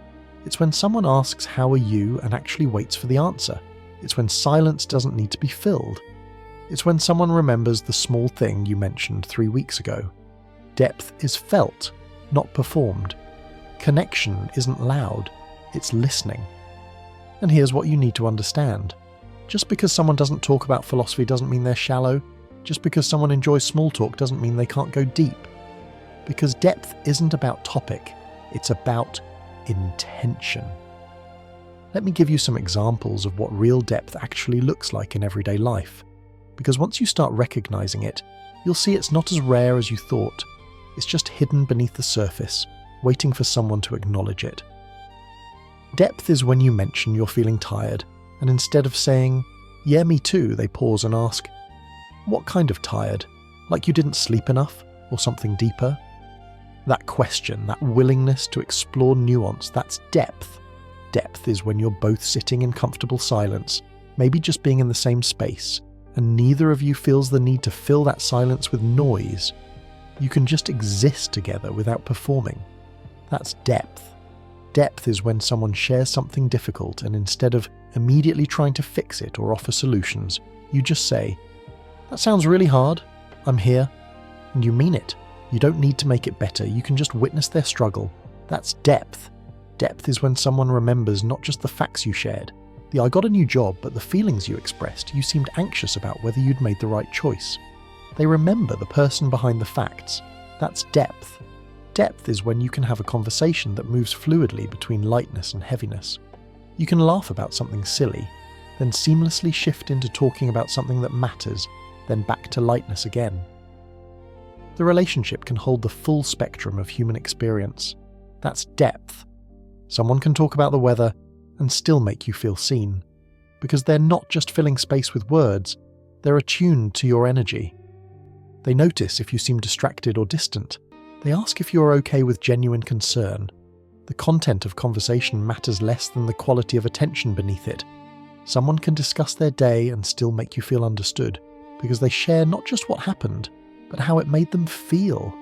Speaker 1: It's when someone asks, "How are you?" and actually waits for the answer. It's when silence doesn't need to be filled. It's when someone remembers the small thing you mentioned 3 weeks ago. Depth is felt, not performed. Connection isn't loud, it's listening. And here's what you need to understand. Just because someone doesn't talk about philosophy doesn't mean they're shallow. Just because someone enjoys small talk doesn't mean they can't go deep. Because depth isn't about topic, it's about intention. Let me give you some examples of what real depth actually looks like in everyday life. Because once you start recognizing it, you'll see it's not as rare as you thought. It's just hidden beneath the surface, waiting for someone to acknowledge it. Depth is when you mention you're feeling tired, and instead of saying, "Yeah, me too," they pause and ask, "What kind of tired?" Like you didn't sleep enough, or something deeper? That question, that willingness to explore nuance, that's depth. Depth is when you're both sitting in comfortable silence, maybe just being in the same space, and neither of you feels the need to fill that silence with noise. You can just exist together without performing. That's depth. Depth is when someone shares something difficult and instead of immediately trying to fix it or offer solutions, you just say, "That sounds really hard. I'm here." And you mean it. You don't need to make it better, you can just witness their struggle. That's depth. Depth is when someone remembers not just the facts you shared, the "I got a new job," but the feelings you expressed. You seemed anxious about whether you'd made the right choice. They remember the person behind the facts. That's depth. Depth is when you can have a conversation that moves fluidly between lightness and heaviness. You can laugh about something silly, then seamlessly shift into talking about something that matters, then back to lightness again. The relationship can hold the full spectrum of human experience. That's depth. Someone can talk about the weather and still make you feel seen, because they're not just filling space with words, they're attuned to your energy. They notice if you seem distracted or distant. They ask if you're okay with genuine concern. The content of conversation matters less than the quality of attention beneath it. Someone can discuss their day and still make you feel understood, because they share not just what happened, but how it made them feel.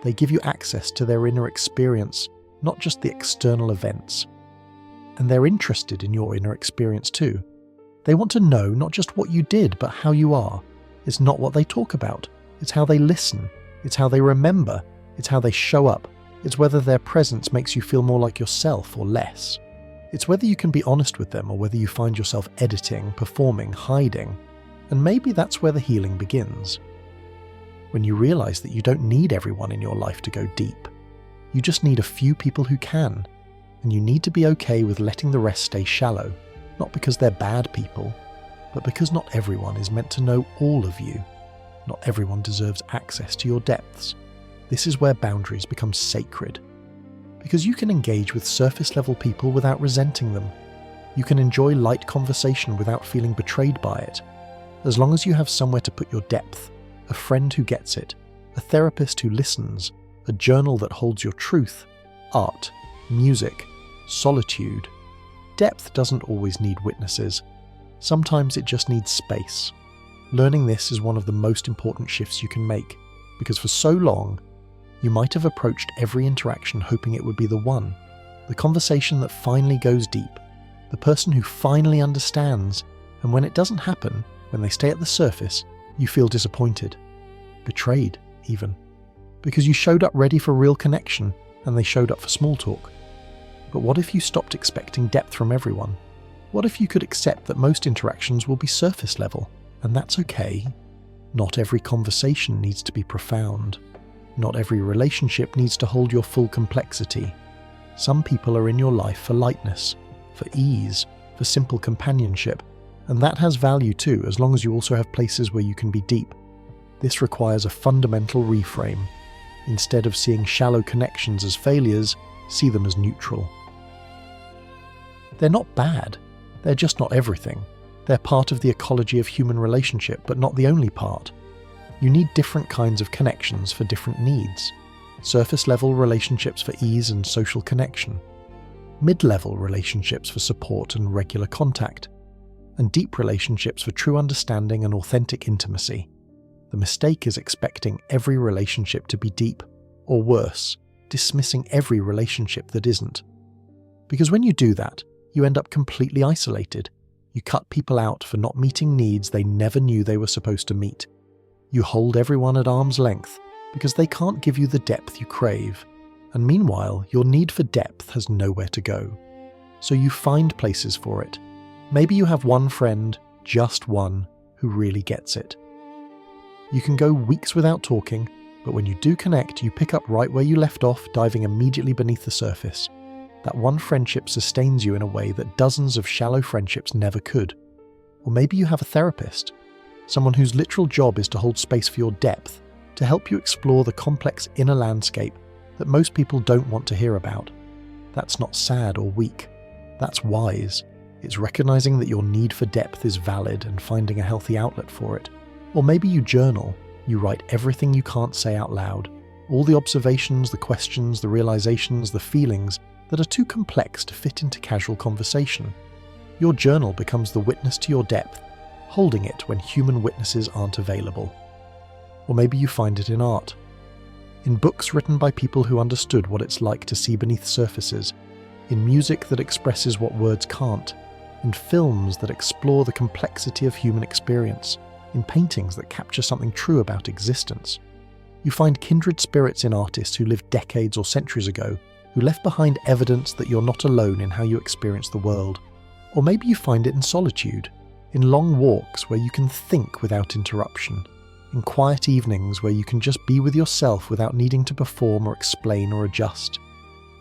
Speaker 1: They give you access to their inner experience, not just the external events. And they're interested in your inner experience too. They want to know not just what you did, but how you are. It's not what they talk about. It's how they listen. It's how they remember. It's how they show up. It's whether their presence makes you feel more like yourself or less. It's whether you can be honest with them or whether you find yourself editing, performing, hiding. And maybe that's where the healing begins. When you realize that you don't need everyone in your life to go deep. You just need a few people who can. And you need to be okay with letting the rest stay shallow. Not because they're bad people, but because not everyone is meant to know all of you. Not everyone deserves access to your depths. This is where boundaries become sacred. Because you can engage with surface-level people without resenting them. You can enjoy light conversation without feeling betrayed by it. As long as you have somewhere to put your depth, a friend who gets it, a therapist who listens, a journal that holds your truth, art, music, solitude. Depth doesn't always need witnesses. Sometimes it just needs space. Learning this is one of the most important shifts you can make, because for so long, you might have approached every interaction hoping it would be the one, the conversation that finally goes deep, the person who finally understands, and when it doesn't happen, when they stay at the surface, you feel disappointed, betrayed even, because you showed up ready for real connection and they showed up for small talk. But what if you stopped expecting depth from everyone? What if you could accept that most interactions will be surface level? And that's okay. Not every conversation needs to be profound. Not every relationship needs to hold your full complexity. Some people are in your life for lightness, for ease, for simple companionship, and that has value too, as long as you also have places where you can be deep. This requires a fundamental reframe. Instead of seeing shallow connections as failures, see them as neutral. They're not bad, they're just not everything. They're part of the ecology of human relationship, but not the only part. You need different kinds of connections for different needs. Surface-level relationships for ease and social connection. Mid-level relationships for support and regular contact. And deep relationships for true understanding and authentic intimacy. The mistake is expecting every relationship to be deep, or worse, dismissing every relationship that isn't. Because when you do that, you end up completely isolated. You cut people out for not meeting needs they never knew they were supposed to meet. You hold everyone at arm's length because they can't give you the depth you crave. And meanwhile, your need for depth has nowhere to go. So you find places for it. Maybe you have one friend, just one, who really gets it. You can go weeks without talking, but when you do connect, you pick up right where you left off, diving immediately beneath the surface. That one friendship sustains you in a way that dozens of shallow friendships never could. Or maybe you have a therapist, someone whose literal job is to hold space for your depth, to help you explore the complex inner landscape that most people don't want to hear about. That's not sad or weak. That's wise. It's recognizing that your need for depth is valid and finding a healthy outlet for it. Or maybe you journal, You write everything you can't say out loud, all the observations, the questions, the realizations, the feelings that are too complex to fit into casual conversation. Your journal becomes the witness to your depth, holding it when human witnesses aren't available. Or maybe you find it in art. In books written by people who understood what it's like to see beneath surfaces, in music that expresses what words can't, in films that explore the complexity of human experience, in paintings that capture something true about existence. You find kindred spirits in artists who lived decades or centuries ago, who left behind evidence that you're not alone in how you experience the world. Or maybe you find it in solitude, in long walks where you can think without interruption, in quiet evenings where you can just be with yourself without needing to perform or explain or adjust,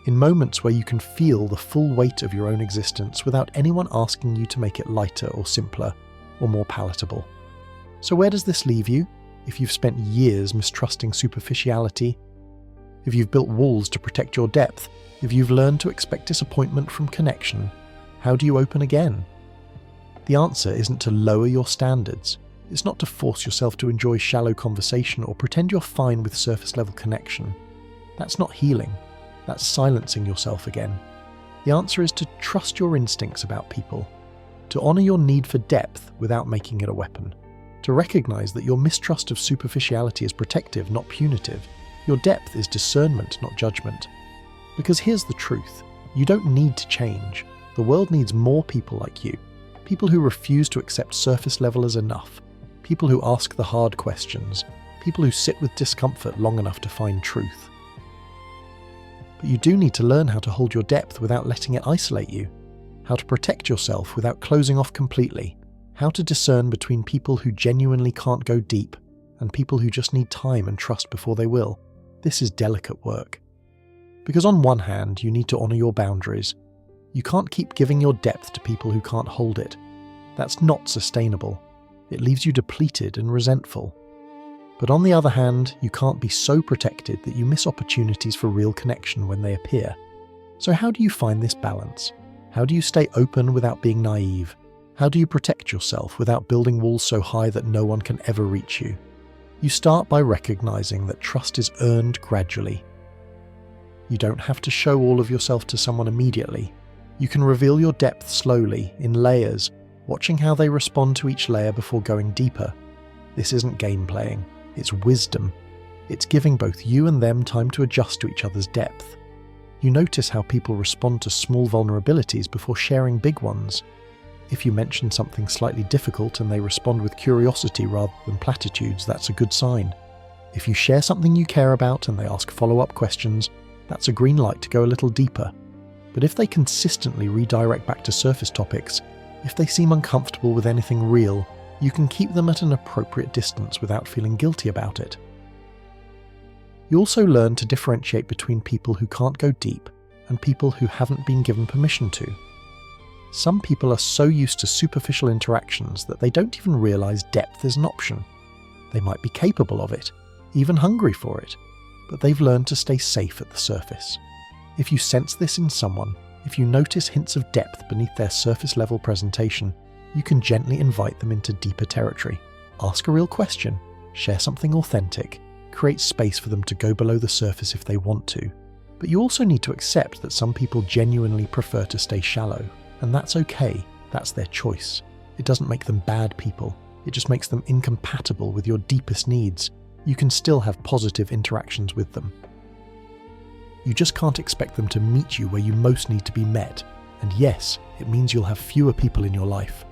Speaker 1: in moments where you can feel the full weight of your own existence without anyone asking you to make it lighter or simpler or more palatable. So where does this leave you if you've spent years mistrusting superficiality? If you've built walls to protect your depth? If you've learned to expect disappointment from connection? How do you open again? The answer isn't to lower your standards. It's not to force yourself to enjoy shallow conversation or pretend you're fine with surface-level connection. That's not healing. That's silencing yourself again. The answer is to trust your instincts about people, to honour your need for depth without making it a weapon, to recognise that your mistrust of superficiality is protective, not punitive. Your depth is discernment, not judgment. Because here's the truth. You don't need to change. The world needs more people like you. People who refuse to accept surface level as enough. People who ask the hard questions. People who sit with discomfort long enough to find truth. But you do need to learn how to hold your depth without letting it isolate you. How to protect yourself without closing off completely. How to discern between people who genuinely can't go deep and people who just need time and trust before they will. This is delicate work. Because on one hand, you need to honour your boundaries. You can't keep giving your depth to people who can't hold it. That's not sustainable. It leaves you depleted and resentful. But on the other hand, you can't be so protected that you miss opportunities for real connection when they appear. So how do you find this balance? How do you stay open without being naive? How do you protect yourself without building walls so high that no one can ever reach you? You start by recognizing that trust is earned gradually. You don't have to show all of yourself to someone immediately. You can reveal your depth slowly, in layers, watching how they respond to each layer before going deeper. This isn't game playing, it's wisdom. It's giving both you and them time to adjust to each other's depth. You notice how people respond to small vulnerabilities before sharing big ones. If you mention something slightly difficult and they respond with curiosity rather than platitudes, that's a good sign. If you share something you care about and they ask follow-up questions, that's a green light to go a little deeper. But if they consistently redirect back to surface topics, if they seem uncomfortable with anything real, you can keep them at an appropriate distance without feeling guilty about it. You also learn to differentiate between people who can't go deep and people who haven't been given permission to. Some people are so used to superficial interactions that they don't even realise depth is an option. They might be capable of it, even hungry for it, but they've learned to stay safe at the surface. If you sense this in someone, if you notice hints of depth beneath their surface-level presentation, you can gently invite them into deeper territory. Ask a real question, share something authentic, create space for them to go below the surface if they want to. But you also need to accept that some people genuinely prefer to stay shallow, and that's okay, that's their choice. It doesn't make them bad people, it just makes them incompatible with your deepest needs. You can still have positive interactions with them. You just can't expect them to meet you where you most need to be met, and yes, it means you'll have fewer people in your life.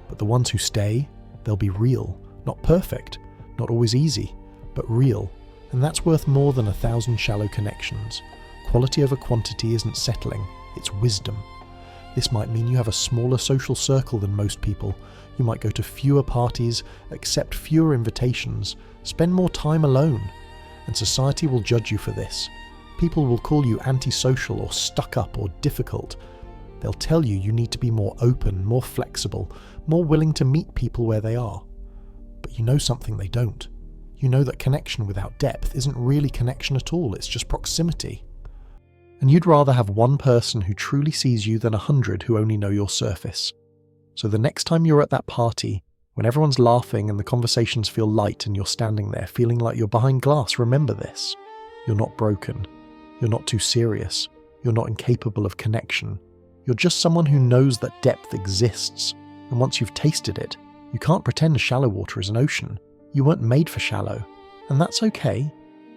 Speaker 1: But the ones who stay, they'll be real, not perfect, not always easy, but real, and that's worth more than 1,000 shallow connections. Quality over quantity isn't settling, it's wisdom. This might mean you have a smaller social circle than most people. You might go to fewer parties, accept fewer invitations, spend more time alone, and society will judge you for this. People will call you antisocial or stuck up or difficult. They'll tell you you need to be more open, more flexible, more willing to meet people where they are. But you know something they don't. You know that connection without depth isn't really connection at all, it's just proximity. And you'd rather have one person who truly sees you than 100 who only know your surface. So the next time you're at that party, When everyone's laughing and the conversations feel light and you're standing there feeling like you're behind glass, remember this. You're not broken. You're not too serious. You're not incapable of connection. You're just someone who knows that depth exists, and once you've tasted it, you can't pretend shallow water is an ocean. You weren't made for shallow, and that's okay.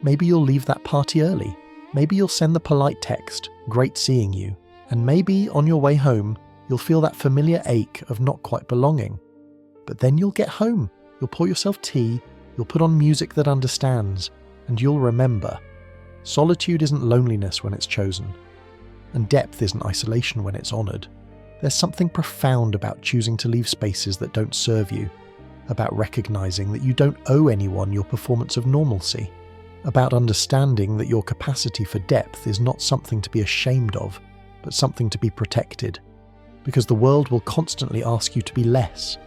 Speaker 1: Maybe you'll leave that party early. Maybe you'll send the polite text, "Great seeing you," and maybe on your way home, you'll feel that familiar ache of not quite belonging. But then you'll get home, you'll pour yourself tea, you'll put on music that understands, and you'll remember. Solitude isn't loneliness when it's chosen, and depth isn't isolation when it's honoured. There's something profound about choosing to leave spaces that don't serve you, about recognising that you don't owe anyone your performance of normalcy, about understanding that your capacity for depth is not something to be ashamed of, but something to be protected, because the world will constantly ask you to be less,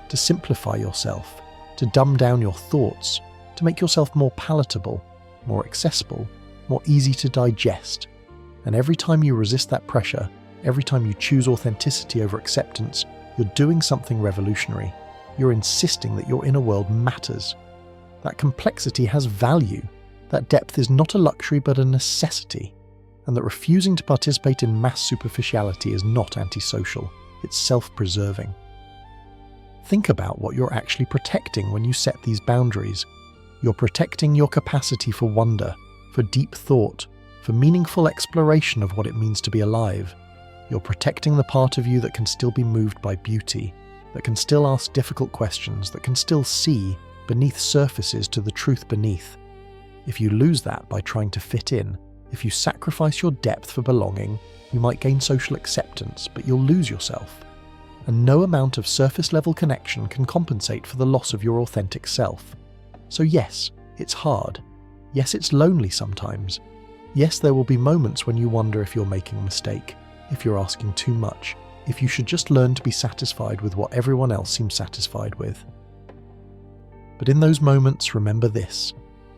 Speaker 1: to simplify yourself, to dumb down your thoughts, to make yourself more palatable, more accessible, more easy to digest. And every time you resist that pressure, every time you choose authenticity over acceptance, you're doing something revolutionary. You're insisting that your inner world matters. That complexity has value. That depth is not a luxury but a necessity. And that refusing to participate in mass superficiality is not antisocial. It's self-preserving. Think about what you're actually protecting when you set these boundaries. You're protecting your capacity for wonder, for deep thought, for meaningful exploration of what it means to be alive. You're protecting the part of you that can still be moved by beauty, that can still ask difficult questions, that can still see beneath surfaces to the truth beneath. If you lose that by trying to fit in, if you sacrifice your depth for belonging, you might gain social acceptance, but you'll lose yourself. And no amount of surface-level connection can compensate for the loss of your authentic self. So yes, it's hard. Yes, it's lonely sometimes. Yes, there will be moments when you wonder if you're making a mistake, if you're asking too much, if you should just learn to be satisfied with what everyone else seems satisfied with. But in those moments, remember this.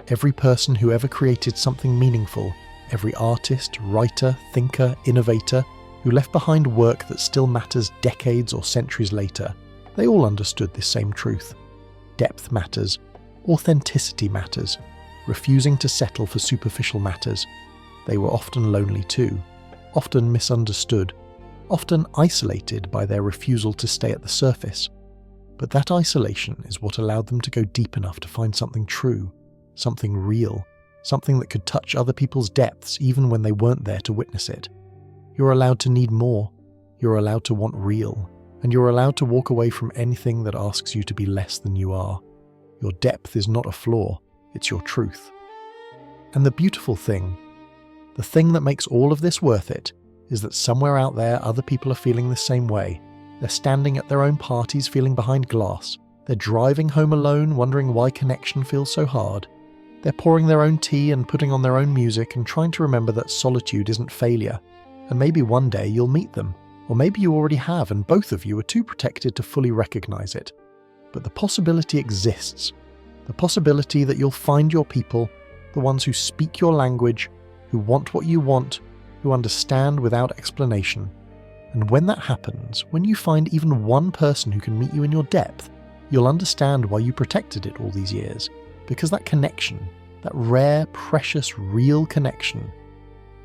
Speaker 1: Every person who ever created something meaningful, every artist, writer, thinker, innovator, who left behind work that still matters decades or centuries later, they all understood this same truth. Depth matters. Authenticity matters. Refusing to settle for superficial matters. They were often lonely too, often misunderstood, often isolated by their refusal to stay at the surface. But that isolation is what allowed them to go deep enough to find something true, something real, something that could touch other people's depths even when they weren't there to witness it. You're allowed to need more, you're allowed to want real, and you're allowed to walk away from anything that asks you to be less than you are. Your depth is not a flaw, it's your truth. And the beautiful thing, the thing that makes all of this worth it, is that somewhere out there other people are feeling the same way. They're standing at their own parties feeling behind glass. They're driving home alone wondering why connection feels so hard. They're pouring their own tea and putting on their own music and trying to remember that solitude isn't failure. And maybe one day you'll meet them, or maybe you already have and both of you are too protected to fully recognize it. But the possibility exists. The possibility that you'll find your people, the ones who speak your language, who want what you want, who understand without explanation. And when that happens, when you find even one person who can meet you in your depth, you'll understand why you protected it all these years. Because that connection, that rare, precious, real connection,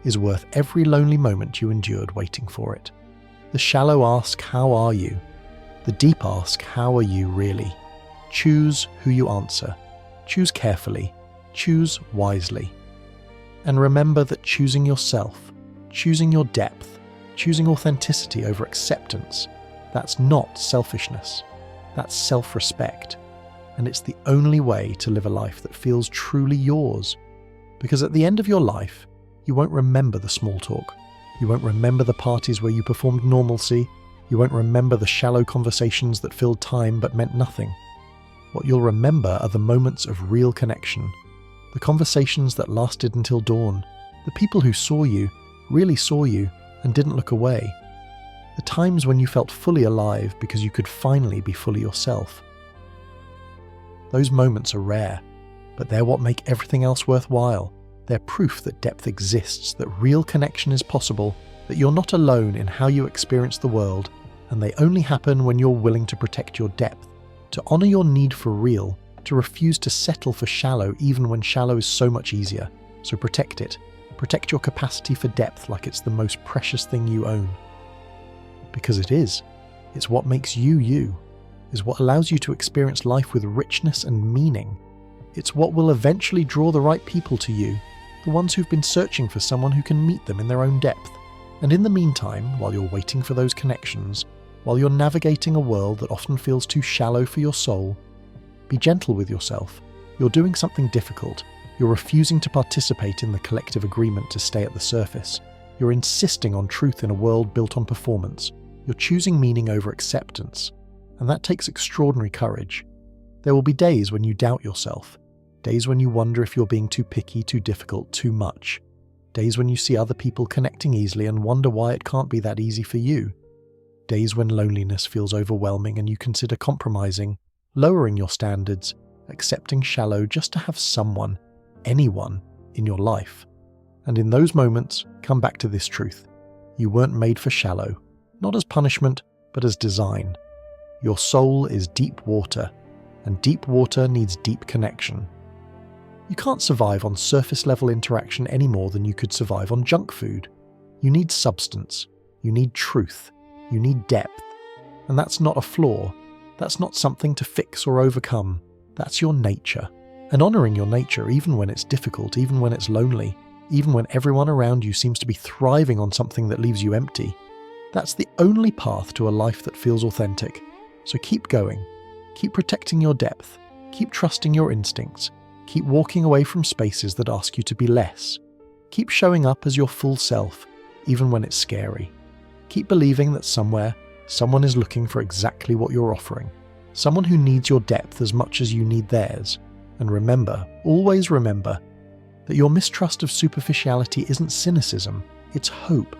Speaker 1: is worth every lonely moment you endured waiting for it. The shallow ask, how are you? The deep ask, how are you really? Choose who you answer. Choose carefully. Choose wisely. And remember that choosing yourself, choosing your depth, choosing authenticity over acceptance, that's not selfishness. That's self-respect. And it's the only way to live a life that feels truly yours. Because at the end of your life, you won't remember the small talk. You won't remember the parties where you performed normalcy. You won't remember the shallow conversations that filled time but meant nothing. What you'll remember are the moments of real connection, the conversations that lasted until dawn, the people who saw you, really saw you, and didn't look away. The times when you felt fully alive because you could finally be fully yourself. Those moments are rare, but they're what make everything else worthwhile. They're proof that depth exists, that real connection is possible, that you're not alone in how you experience the world, and they only happen when you're willing to protect your depth, to honor your need for real, to refuse to settle for shallow even when shallow is so much easier. So protect it. Protect your capacity for depth like it's the most precious thing you own. Because it is. It's what makes you you. Is what allows you to experience life with richness and meaning. It's what will eventually draw the right people to you, the ones who've been searching for someone who can meet them in their own depth. And in the meantime, while you're waiting for those connections, while you're navigating a world that often feels too shallow for your soul, be gentle with yourself. You're doing something difficult. You're refusing to participate in the collective agreement to stay at the surface. You're insisting on truth in a world built on performance. You're choosing meaning over acceptance. And that takes extraordinary courage. There will be days when you doubt yourself. Days when you wonder if you're being too picky, too difficult, too much. Days when you see other people connecting easily and wonder why it can't be that easy for you. Days when loneliness feels overwhelming and you consider compromising, lowering your standards, accepting shallow just to have someone, anyone, in your life. And in those moments, come back to this truth. You weren't made for shallow, not as punishment, but as design. Your soul is deep water, and deep water needs deep connection. You can't survive on surface-level interaction any more than you could survive on junk food. You need substance. You need truth. You need depth. And that's not a flaw. That's not something to fix or overcome. That's your nature. And honoring your nature, even when it's difficult, even when it's lonely, even when everyone around you seems to be thriving on something that leaves you empty, that's the only path to a life that feels authentic. So keep going. Keep protecting your depth. Keep trusting your instincts. Keep walking away from spaces that ask you to be less. Keep showing up as your full self, even when it's scary. Keep believing that somewhere, someone is looking for exactly what you're offering. Someone who needs your depth as much as you need theirs. And remember, always remember, that your mistrust of superficiality isn't cynicism. It's hope.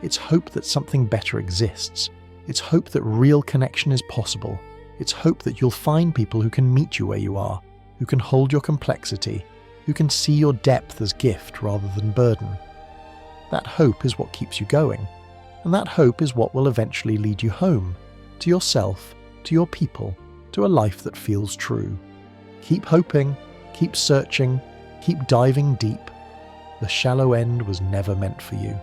Speaker 1: It's hope that something better exists. It's hope that real connection is possible. It's hope that you'll find people who can meet you where you are, who can hold your complexity, who can see your depth as gift rather than burden. That hope is what keeps you going, and that hope is what will eventually lead you home, to yourself, to your people, to a life that feels true. Keep hoping, keep searching, keep diving deep. The shallow end was never meant for you,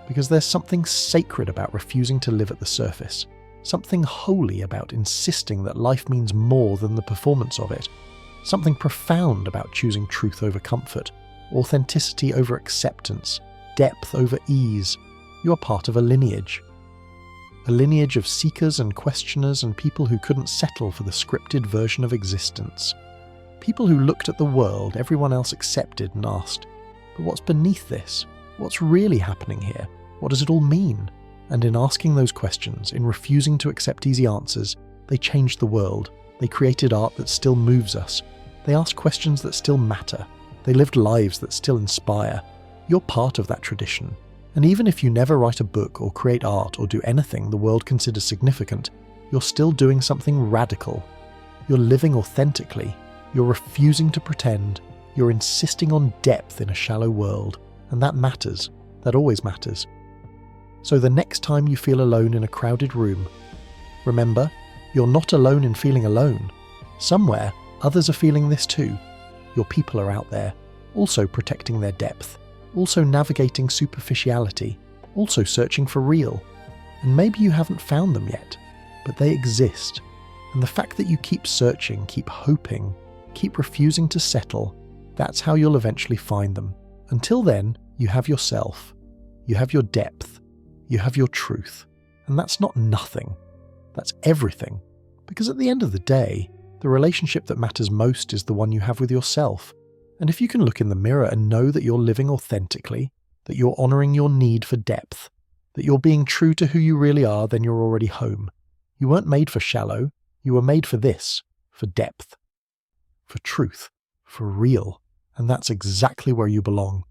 Speaker 1: because there's something sacred about refusing to live at the surface, something holy about insisting that life means more than the performance of it. Something profound about choosing truth over comfort, authenticity over acceptance, depth over ease. You are part of a lineage of seekers and questioners and people who couldn't settle for the scripted version of existence. People who looked at the world everyone else accepted and asked, but what's beneath this? What's really happening here? What does it all mean? And in asking those questions, in refusing to accept easy answers, they changed the world. They created art that still moves us. They asked questions that still matter. They lived lives that still inspire. You're part of that tradition. And even if you never write a book or create art or do anything the world considers significant, you're still doing something radical. You're living authentically. You're refusing to pretend. You're insisting on depth in a shallow world. And that matters. That always matters. So the next time you feel alone in a crowded room, remember, you're not alone in feeling alone. Somewhere, others are feeling this too. Your people are out there, also protecting their depth, also navigating superficiality, also searching for real. And maybe you haven't found them yet, but they exist. And the fact that you keep searching, keep hoping, keep refusing to settle, that's how you'll eventually find them. Until then, you have yourself, you have your depth, you have your truth. And that's not nothing, that's everything. Because at the end of the day, the relationship that matters most is the one you have with yourself. And if you can look in the mirror and know that you're living authentically, that you're honoring your need for depth, that you're being true to who you really are, then you're already home. You weren't made for shallow, you were made for this, for depth, for truth, for real. And that's exactly where you belong.